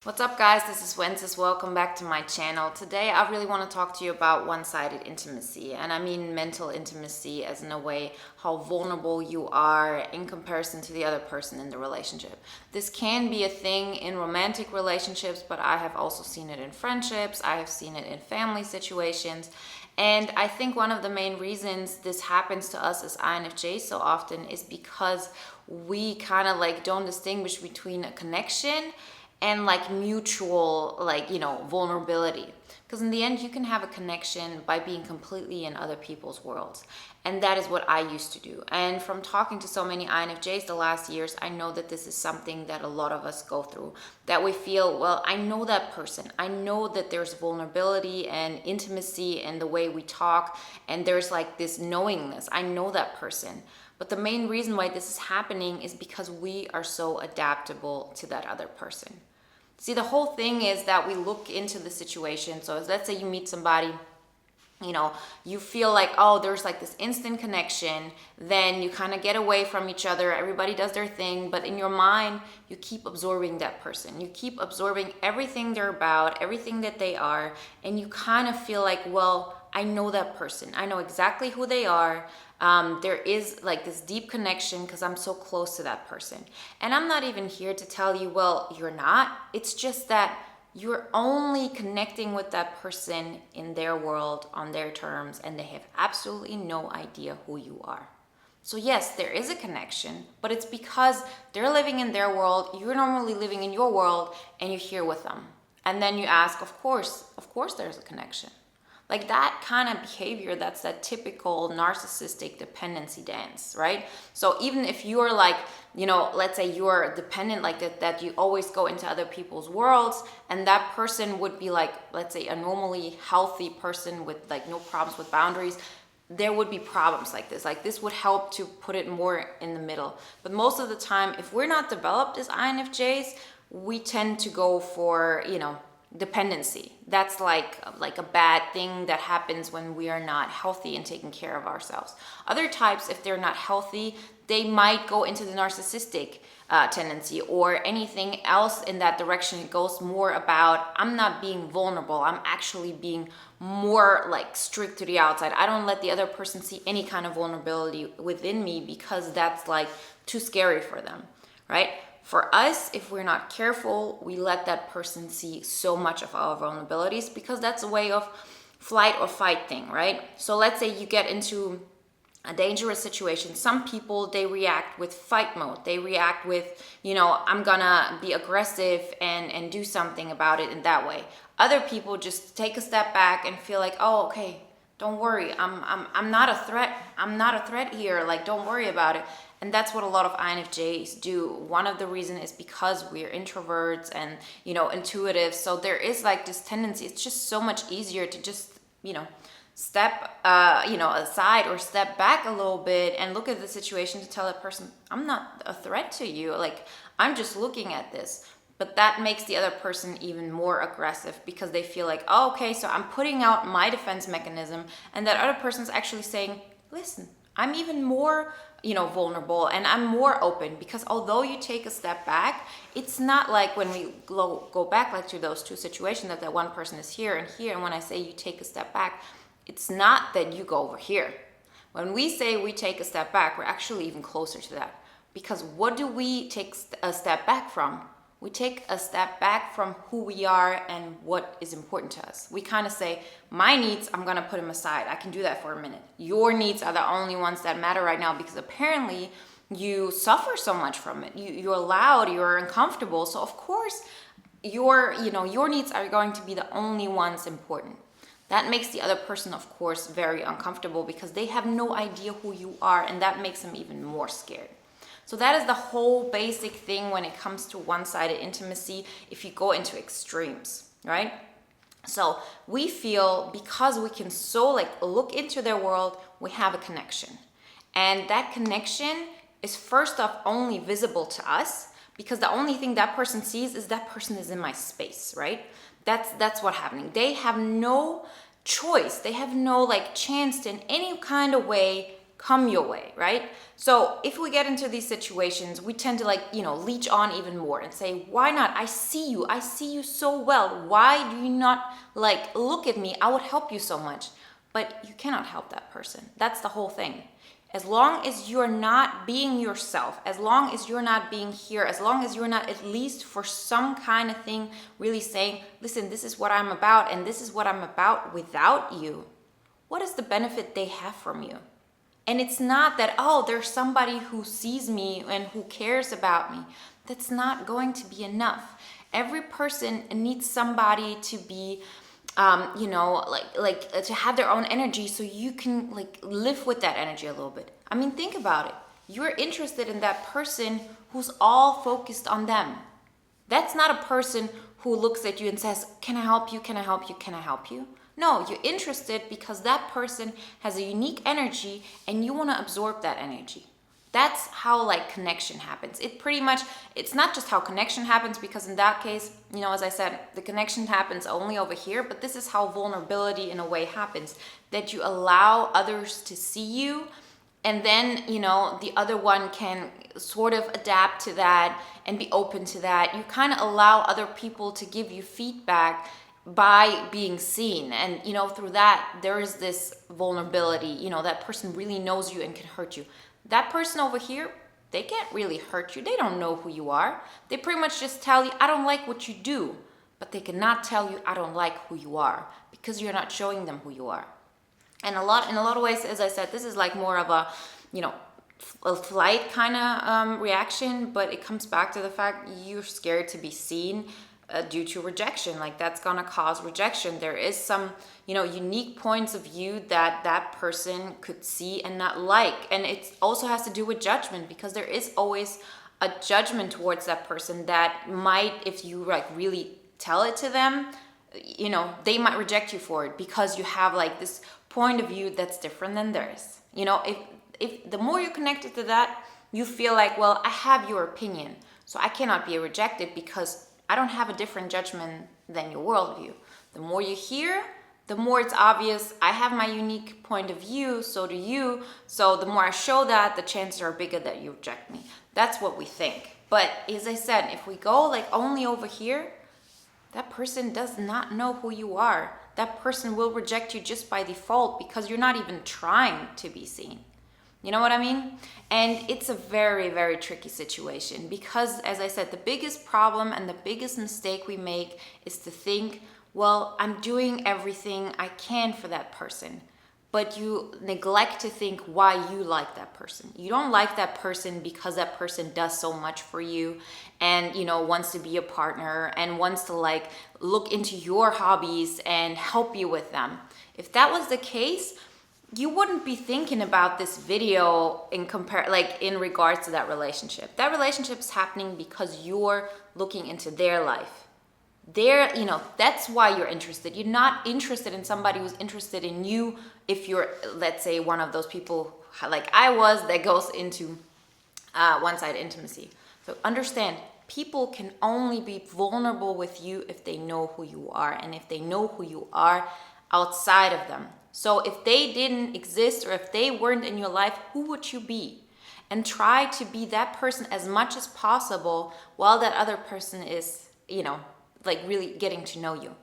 What's up, guys? This is Wenzes. Welcome back to my channel. Today I really want to talk to you about one-sided intimacy, and I mean mental intimacy as in a way how vulnerable you are in comparison to the other person in the relationship. This can be a thing in romantic relationships, but I have also seen it in friendships. I have seen it in family situations. And I think one of the main reasons this happens to us as INFJs so often is because we kind of don't distinguish between a connection and mutual vulnerability, because in the end you can have a connection by being completely in other people's worlds, and that is what I used to do. And from talking to so many INFJs the last years, I know that this is something that a lot of us go through, that we feel, well, I know that person, I know that there's vulnerability and intimacy in the way we talk, and there's this knowingness, I know that person. But the main reason why this is happening is because we are so adaptable to that other person. See, the whole thing is that we look into the situation. So let's say you meet somebody, you feel like, oh, there's this instant connection. Then you kind of get away from each other. Everybody does their thing. But in your mind, you keep absorbing that person. You keep absorbing everything they're about, everything that they are. And you kind of feel like, well, I know that person. I know exactly who they are. There is this deep connection because I'm so close to that person. And I'm not even here to tell you, well, you're not. It's just that you're only connecting with that person in their world, on their terms, and they have absolutely no idea who you are. So yes, there is a connection, but it's because they're living in their world, you're normally living in your world, and you're here with them. And then you ask, of course there's a connection. That kind of behavior, that's that typical narcissistic dependency dance, right? So even if you're let's say you're dependent that you always go into other people's worlds, and that person would be let's say a normally healthy person with no problems with boundaries, there would be problems like this. This would help to put it more in the middle. But most of the time, if we're not developed as INFJs, we tend to go for, dependency. That's like a bad thing that happens when we are not healthy and taking care of ourselves. Other types, if they're not healthy, they might go into the narcissistic tendency or anything else in that direction. It goes more about, I'm not being vulnerable, I'm actually being more strict to the outside. I don't let the other person see any kind of vulnerability within me because that's too scary for them, right? For us, if we're not careful, we let that person see so much of our vulnerabilities because that's a way of flight or fight thing, right? So let's say you get into a dangerous situation. Some people, they react with fight mode. They react with, I'm gonna be aggressive and do something about it in that way. Other people just take a step back and feel like, oh, okay, don't worry. I'm not a threat. I'm not a threat here. Don't worry about it. And that's what a lot of INFJs do. One of the reasons is because we're introverts and, intuitive. So there is this tendency. It's just so much easier to just, step, aside or step back a little bit and look at the situation to tell that person, I'm not a threat to you. I'm just looking at this. But that makes the other person even more aggressive because they feel like, oh, okay, so I'm putting out my defense mechanism. And that other person's actually saying, listen, I'm even more vulnerable and I'm more open, because although you take a step back, it's not like when we go back to those two situations that one person is here and here. And when I say you take a step back, it's not that you go over here. When we say we take a step back, we're actually even closer to that, because what do we take a step back from? We take a step back from who we are and what is important to us. We kind of say, my needs, I'm going to put them aside. I can do that for a minute. Your needs are the only ones that matter right now, because apparently you suffer so much from it. You're loud, you're uncomfortable. So of course, your needs are going to be the only ones important. That makes the other person, of course, very uncomfortable because they have no idea who you are, and that makes them even more scared. So that is the whole basic thing when it comes to one-sided intimacy if you go into extremes, right? So we feel because we can so look into their world, we have a connection. And that connection is first off only visible to us because the only thing that person sees is that person is in my space, right? That's what's happening. They have no choice. They have no chance to in any kind of way come your way, right? So if we get into these situations, we tend to leech on even more and say, why not? I see you so well. Why do you not look at me? I would help you so much. But you cannot help that person. That's the whole thing. As long as you're not being yourself, as long as you're not being here, as long as you're not at least for some kind of thing really saying, listen, this is what I'm about and this is what I'm about without you, what is the benefit they have from you? And it's not that, oh, there's somebody who sees me and who cares about me. That's not going to be enough. Every person needs somebody to be to have their own energy so you can live with that energy a little bit. I mean, think about it. You're interested in that person who's all focused on them. That's not a person who looks at you and says, can I help you? Can I help you? Can I help you? No, you're interested because that person has a unique energy and you want to absorb that energy. That's how connection happens. It's not just how connection happens, because in that case, as I said, the connection happens only over here, but this is how vulnerability in a way happens, that you allow others to see you, and then, the other one can sort of adapt to that and be open to that. You kind of allow other people to give you feedback by being seen, and through that there is this vulnerability. That person really knows you and can hurt you. That person over here, they can't really hurt you. They don't know who you are. They pretty much just tell you, I don't like what you do. But they cannot tell you, I don't like who you are, because you're not showing them who you are. And in a lot of ways, as I said, this is more of a flight kind of reaction, but it comes back to the fact you're scared to be seen due to rejection. That's gonna cause rejection. There is some unique points of view that person could see and not like, and it also has to do with judgment, because there is always a judgment towards that person that might, if you really tell it to them, they might reject you for it because you have this point of view that's different than theirs. If the more you're connected to that, you feel well, I have your opinion, so I cannot be rejected because I don't have a different judgment than your worldview. The more you hear, the more it's obvious I have my unique point of view, so do you. So the more I show that, the chances are bigger that you reject me. That's what we think. But as I said, if we go only over here, that person does not know who you are. That person will reject you just by default because you're not even trying to be seen. You know what I mean? And it's a very, very tricky situation because, as I said, the biggest problem and the biggest mistake we make is to think, well, I'm doing everything I can for that person. But you neglect to think why you like that person. You don't like that person because that person does so much for you and, wants to be a partner and wants to look into your hobbies and help you with them. If that was the case, you wouldn't be thinking about this video in regards to that relationship. That relationship is happening because you're looking into their life. That's why you're interested. You're not interested in somebody who's interested in you if you're, let's say, one of those people like I was that goes into one-sided intimacy. So understand, people can only be vulnerable with you if they know who you are and if they know who you are outside of them. So if they didn't exist or if they weren't in your life, who would you be? And try to be that person as much as possible while that other person is, really getting to know you.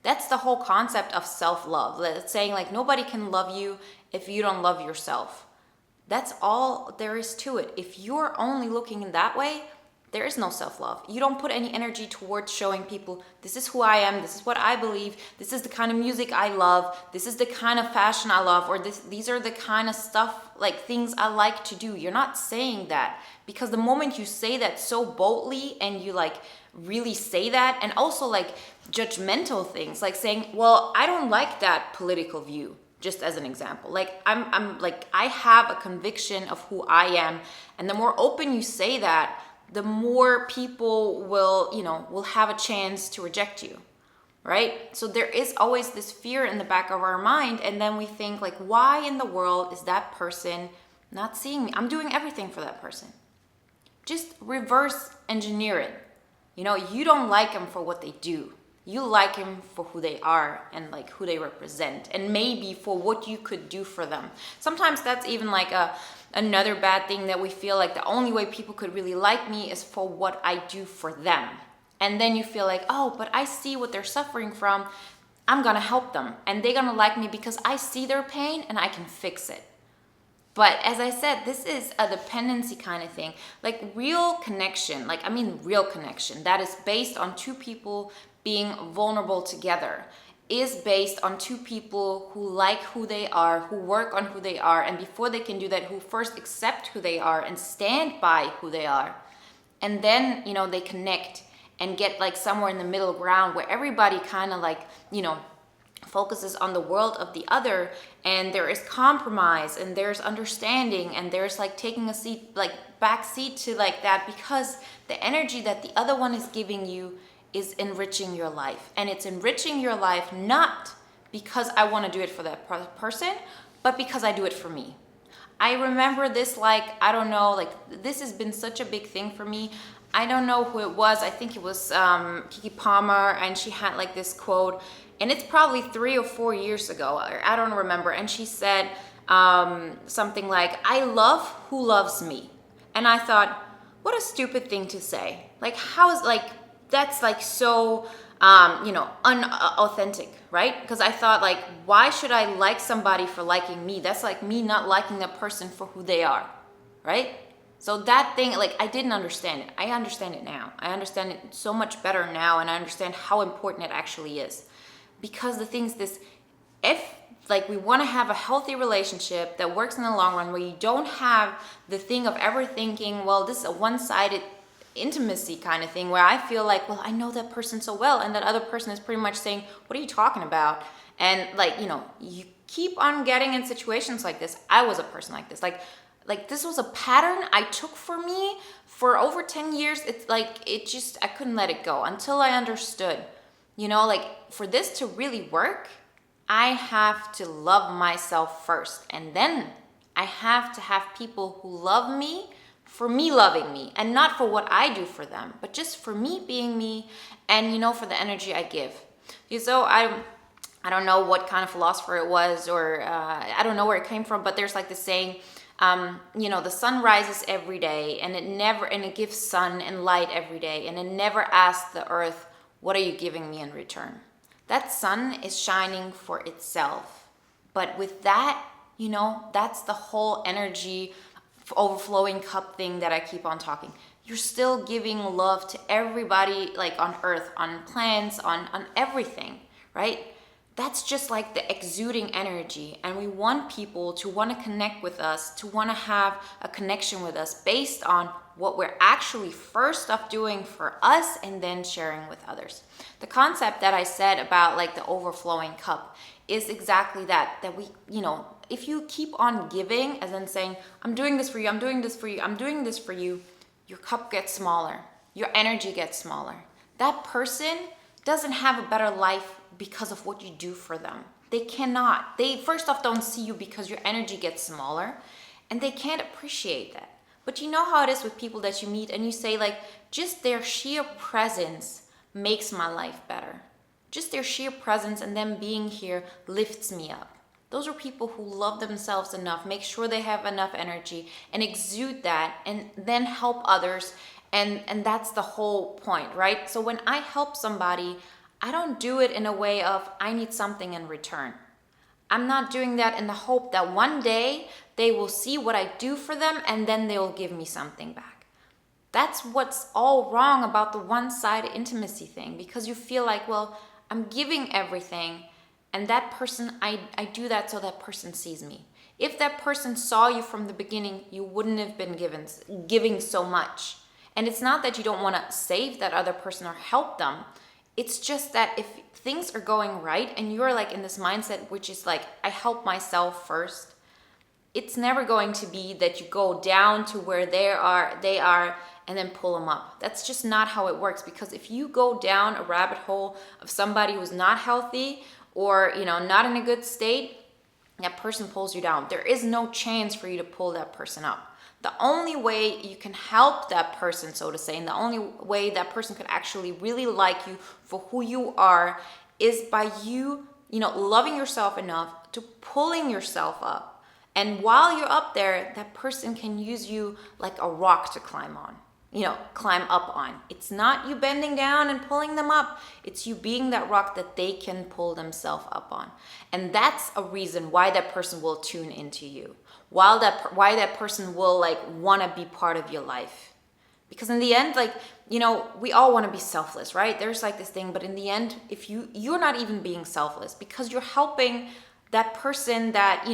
That's the whole concept of self-love. It's saying nobody can love you if you don't love yourself. That's all there is to it. If you're only looking in that way, there is no self-love. You don't put any energy towards showing people, this is who I am, this is what I believe, this is the kind of music I love, this is the kind of fashion I love, or these are the kind of stuff, things I like to do. You're not saying that, because the moment you say that so boldly and you really say that, and also judgmental things, saying, well, I don't like that political view, just as an example. I have a conviction of who I am, and the more open you say that, the more people will have a chance to reject you, right? So there is always this fear in the back of our mind, and then we think why in the world is that person not seeing me? I'm doing everything for that person. Just reverse engineer it. You don't like them for what they do. You like him for who they are and like who they represent, and maybe for what you could do for them. Sometimes that's even like another bad thing, that we feel like the only way people could really like me is for what I do for them. And then you feel like, oh, but I see what they're suffering from. I'm gonna help them and they're gonna like me because I see their pain and I can fix it. But as I said, this is a dependency kind of thing. Like real connection, real connection that is based on two people being vulnerable together, is based on two people who like who they are, who work on who they are, and before they can do that, who first accept who they are and stand by who they are. And then, they connect and get like somewhere in the middle ground where everybody kind of like, focuses on the world of the other, and there is compromise and there's understanding and there's like taking a seat, like back seat to like that, because the energy that the other one is giving you is enriching your life. And it's enriching your life not because I want to do it for that person, but because I do it for me. I remember this, this has been such a big thing for me. I don't know who it was. I think it was Kiki Palmer, and she had like this quote, and it's probably 3 or 4 years ago, I don't remember. And she said something like, I love who loves me. And I thought, what a stupid thing to say. Like, how is that's like so, unauthentic, right? Because I thought like, why should I like somebody for liking me? That's like me not liking that person for who they are, right? So that thing, like, I didn't understand it. I understand it now. I understand it so much better now, and I understand how important it actually is. Because the thing is this, if like we want to have a healthy relationship that works in the long run, where you don't have the thing of ever thinking, well, this is a one-sided intimacy kind of thing, where I feel like, well, I know that person so well, and that other person is pretty much saying, what are you talking about? And you keep on getting in situations like this. I was a person like this. Like this was a pattern I took for me for over 10 years. It's like, I couldn't let it go until I understood, for this to really work, I have to love myself first. And then I have to have people who love me for me loving me, and not for what I do for them, but just for me being me, and for the energy I give. So I don't know what kind of philosopher it was, or I don't know where it came from, but there's like this saying, the sun rises every day, and it gives sun and light every day, and it never asks the earth, what are you giving me in return? That sun is shining for itself. But with that, that's the whole energy overflowing cup thing that I keep on talking. You're still giving love to everybody, like on earth, on plants, on everything, right? That's just like the exuding energy. And we want people to want to connect with us, to want to have a connection with us based on what we're actually first off doing for us and then sharing with others. The concept that I said about like the overflowing cup is exactly that we, if you keep on giving, as in saying, I'm doing this for you, I'm doing this for you, I'm doing this for you, your cup gets smaller, your energy gets smaller. That person doesn't have a better life because of what you do for them. They cannot. They first off don't see you because your energy gets smaller, and they can't appreciate that. But you know how it is with people that you meet and you say like, just their sheer presence makes my life better. Just their sheer presence and them being here lifts me up. Those are people who love themselves enough, make sure they have enough energy and exude that, and then help others. And that's the whole point, right? So when I help somebody, I don't do it in a way of I need something in return. I'm not doing that in the hope that one day they will see what I do for them and then they will give me something back. That's what's all wrong about the one-sided intimacy thing, because you feel like, well, I'm giving everything, and that person, I do that so that person sees me. If that person saw you from the beginning, you wouldn't have been giving so much. And it's not that you don't want to save that other person or help them. It's just that if things are going right and you're like in this mindset, which is like, I help myself first, it's never going to be that you go down to where they are and then pull them up. That's just not how it works. Because if you go down a rabbit hole of somebody who's not healthy or, not in a good state, that person pulls you down. There is no chance for you to pull that person up. The only way you can help that person, so to say, and the only way that person could actually really like you for who you are is by you, loving yourself enough to pulling yourself up. And while you're up there, that person can use you like a rock to climb on, climb up on. It's not you bending down and pulling them up. It's you being that rock that they can pull themselves up on. And that's a reason why that person will tune into you. Why that person will like want to be part of your life. Because in the end, like, we all want to be selfless, right? There's like this thing, but in the end, if you're not even being selfless because you're helping that person that,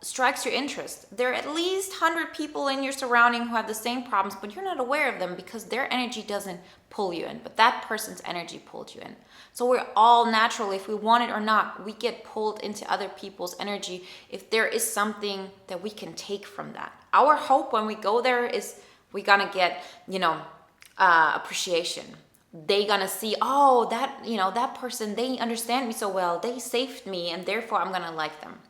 strikes your interest. There are at least 100 people in your surrounding who have the same problems, but you're not aware of them because their energy doesn't pull you in, but that person's energy pulled you in. So we're all naturally, if we want it or not, we get pulled into other people's energy if there is something that we can take from that. Our hope when we go there is we're gonna get, appreciation. They gonna see, oh, that person, they understand me so well, they saved me, and therefore I'm gonna like them.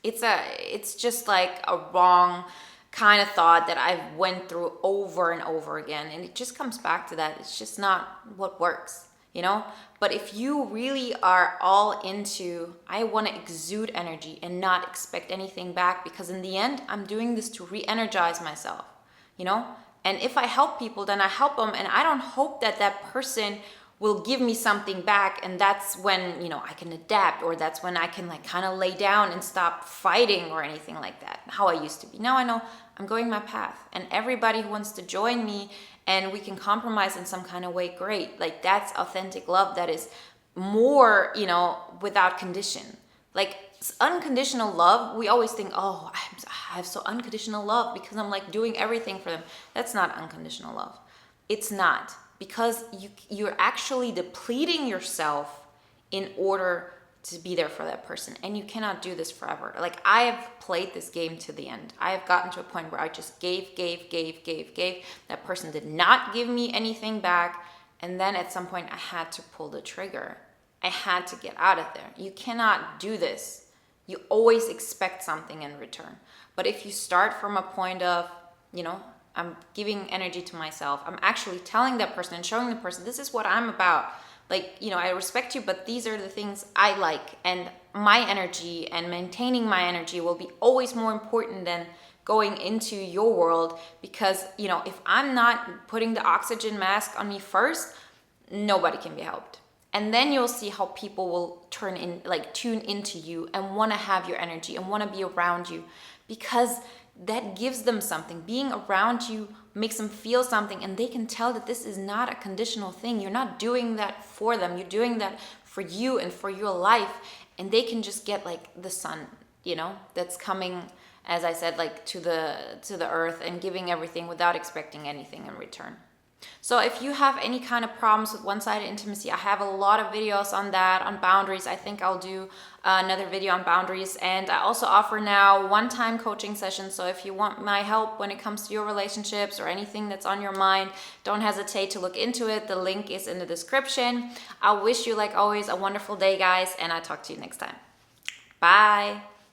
It's just like a wrong kind of thought that I've went through over and over again, and it just comes back to that. It's just not what works, But if you really are all into, I want to exude energy and not expect anything back, because in the end, I'm doing this to re-energize myself, And if I help people, then I help them, and I don't hope that that person will give me something back, and that's when I can adapt, or that's when I can like kind of lay down and stop fighting or anything like that, how I used to be. Now I know I'm going my path, and everybody who wants to join me and we can compromise in some kind of way, great. Like, that's authentic love. That is more, without condition. Like, unconditional love, we always think, oh, I have so unconditional love because I'm like doing everything for them. That's not unconditional love. It's not. Because you're actually depleting yourself in order to be there for that person. And you cannot do this forever. Like, I have played this game to the end. I have gotten to a point where I just gave. That person did not give me anything back. And then at some point I had to pull the trigger. I had to get out of there. You cannot do this. You always expect something in return. But if you start from a point of, I'm giving energy to myself. I'm actually telling that person and showing the person, this is what I'm about. Like, I respect you, but these are the things I like. And my energy and maintaining my energy will be always more important than going into your world. Because, if I'm not putting the oxygen mask on me first, nobody can be helped. And then you'll see how people will tune into you and want to have your energy and want to be around you, because that gives them something. Being around you makes them feel something, and they can tell that this is not a conditional thing. You're not doing that for them. You're doing that for you and for your life, and they can just get like the sun, that's coming, as I said, like to the earth and giving everything without expecting anything in return. So if you have any kind of problems with one-sided intimacy, I have a lot of videos on that, on boundaries. I think I'll do another video on boundaries. And I also offer now one-time coaching sessions. So if you want my help when it comes to your relationships or anything that's on your mind, don't hesitate to look into it. The link is in the description. I wish you, like always, a wonderful day, guys, and I'll talk to you next time. Bye.